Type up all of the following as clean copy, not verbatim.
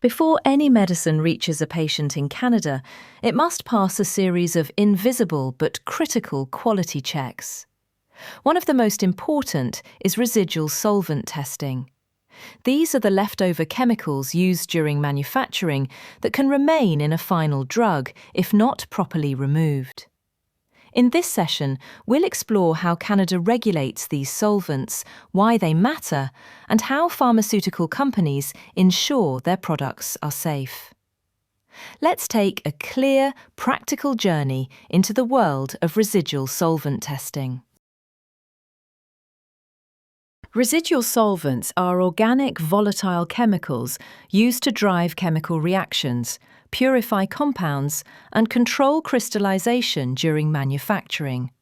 Before any medicine reaches a patient in Canada, it must pass a series of invisible but critical quality checks. One of the most important is residual solvent testing. These are the leftover chemicals used during manufacturing that can remain in a final drug if not properly removed. In this session, we'll explore how Canada regulates these solvents, why they matter, and how pharmaceutical companies ensure their products are safe. Let's take a clear, practical journey into the world of residual solvent testing. Residual solvents are organic volatile chemicals used to drive chemical reactions, purify compounds, and control crystallization during manufacturing.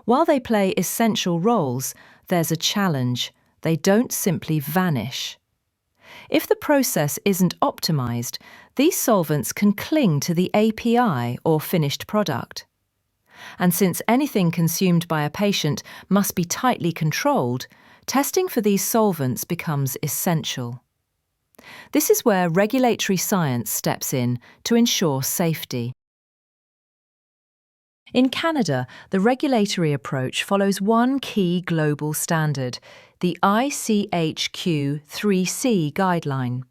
While they play essential roles, there's a challenge: they don't simply vanish. If the process isn't optimized, these solvents can cling to the API or finished product. And since anything consumed by a patient must be tightly controlled, testing for these solvents becomes essential. This is where regulatory science steps in to ensure safety. In Canada, the regulatory approach follows one key global standard, the ICH Q3C guideline.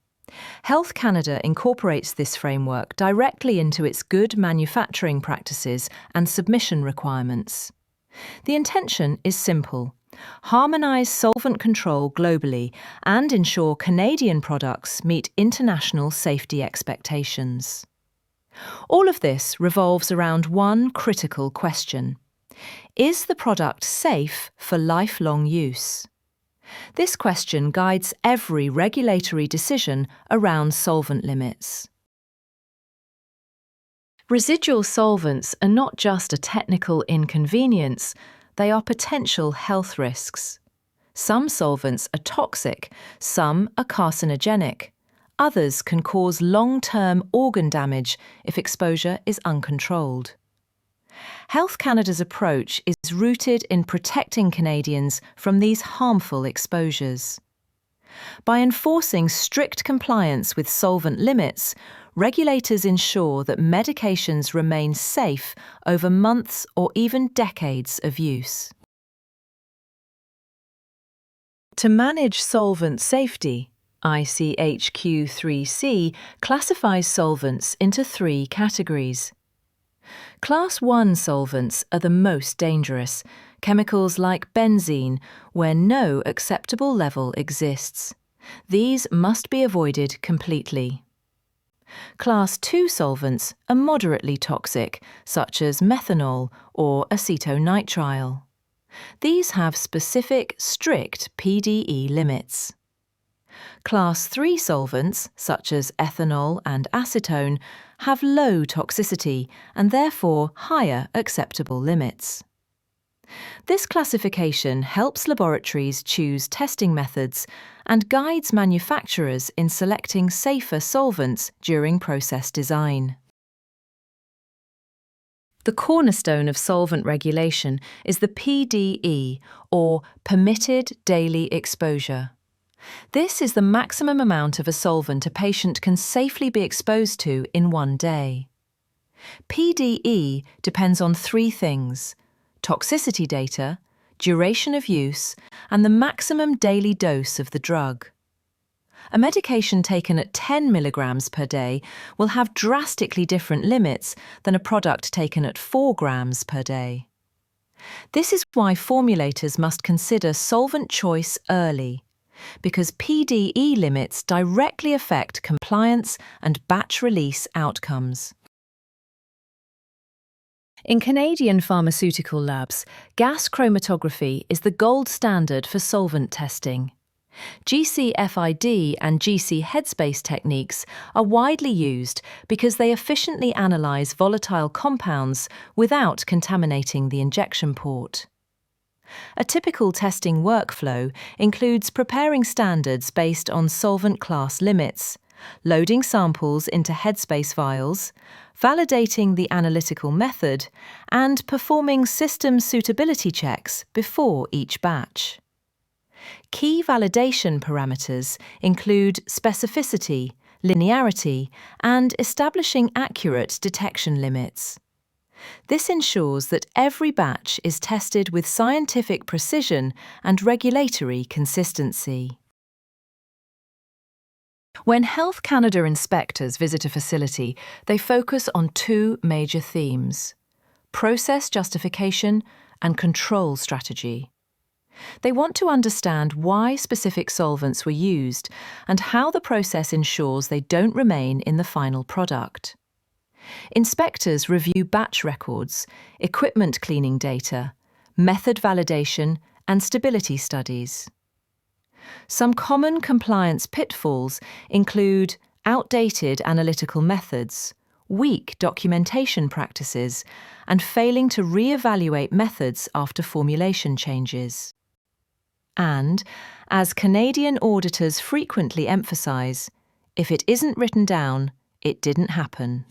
Health Canada incorporates this framework directly into its good manufacturing practices and submission requirements. The intention is simple: harmonise solvent control globally and ensure Canadian products meet international safety expectations. All of this revolves around one critical question: is the product safe for lifelong use? This question guides every regulatory decision around solvent limits. Residual solvents are not just a technical inconvenience, they are potential health risks. Some solvents are toxic, some are carcinogenic. Others can cause long-term organ damage if exposure is uncontrolled. Health Canada's approach is rooted in protecting Canadians from these harmful exposures. By enforcing strict compliance with solvent limits, regulators ensure that medications remain safe over months or even decades of use. To manage solvent safety, ICH Q3C classifies solvents into 3 categories. Class 1 solvents are the most dangerous, chemicals like benzene, where no acceptable level exists. These must be avoided completely. Class 2 solvents are moderately toxic, such as methanol or acetonitrile. These have specific, strict PDE limits. Class 3 solvents, such as ethanol and acetone, have low toxicity and therefore higher acceptable limits. This classification helps laboratories choose testing methods and guides manufacturers in selecting safer solvents during process design. The cornerstone of solvent regulation is the PDE, or Permitted Daily Exposure. This is the maximum amount of a solvent a patient can safely be exposed to in one day. PDE depends on 3 things: toxicity data, duration of use, and the maximum daily dose of the drug. A medication taken at 10 milligrams per day will have drastically different limits than a product taken at 4 grams per day. This is why formulators must consider solvent choice early, because PDE limits directly affect compliance and batch release outcomes. In Canadian pharmaceutical labs, gas chromatography is the gold standard for solvent testing. GC-FID and GC headspace techniques are widely used because they efficiently analyse volatile compounds without contaminating the injection port. A typical testing workflow includes preparing standards based on solvent class limits, loading samples into headspace vials, validating the analytical method, and performing system suitability checks before each batch. Key validation parameters include specificity, linearity, and establishing accurate detection limits. This ensures that every batch is tested with scientific precision and regulatory consistency. When Health Canada inspectors visit a facility, they focus on two major themes: process justification and control strategy. They want to understand why specific solvents were used and how the process ensures they don't remain in the final product. Inspectors review batch records, equipment cleaning data, method validation, and stability studies. Some common compliance pitfalls include outdated analytical methods, weak documentation practices, and failing to re-evaluate methods after formulation changes. And, as Canadian auditors frequently emphasize, if it isn't written down, it didn't happen.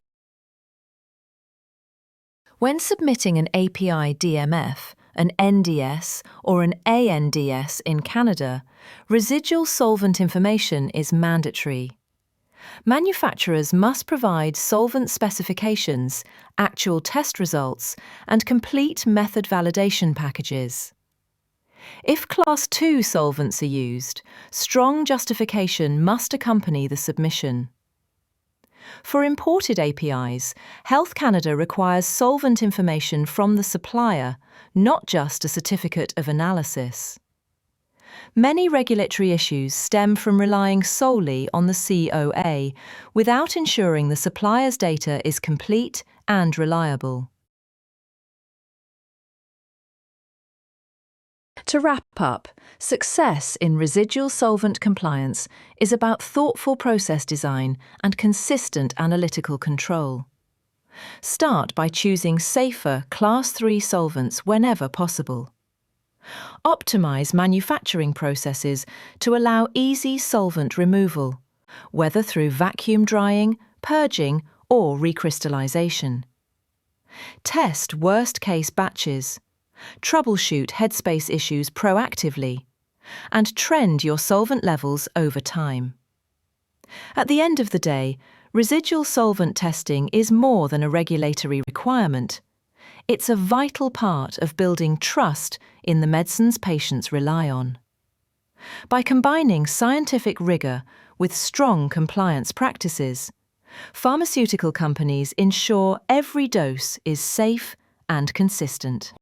When submitting an API DMF, an NDS, or an ANDS in Canada, residual solvent information is mandatory. Manufacturers must provide solvent specifications, actual test results, and complete method validation packages. If Class 2 solvents are used, strong justification must accompany the submission. For imported APIs, Health Canada requires solvent information from the supplier, not just a certificate of analysis. Many regulatory issues stem from relying solely on the COA, without ensuring the supplier's data is complete and reliable. To wrap up, success in residual solvent compliance is about thoughtful process design and consistent analytical control. Start by choosing safer Class 3 solvents whenever possible. Optimize manufacturing processes to allow easy solvent removal, whether through vacuum drying, purging, or recrystallization. Test worst-case batches. Troubleshoot headspace issues proactively, and trend your solvent levels over time. At the end of the day, residual solvent testing is more than a regulatory requirement. It's a vital part of building trust in the medicines patients rely on. By combining scientific rigor with strong compliance practices, pharmaceutical companies ensure every dose is safe and consistent.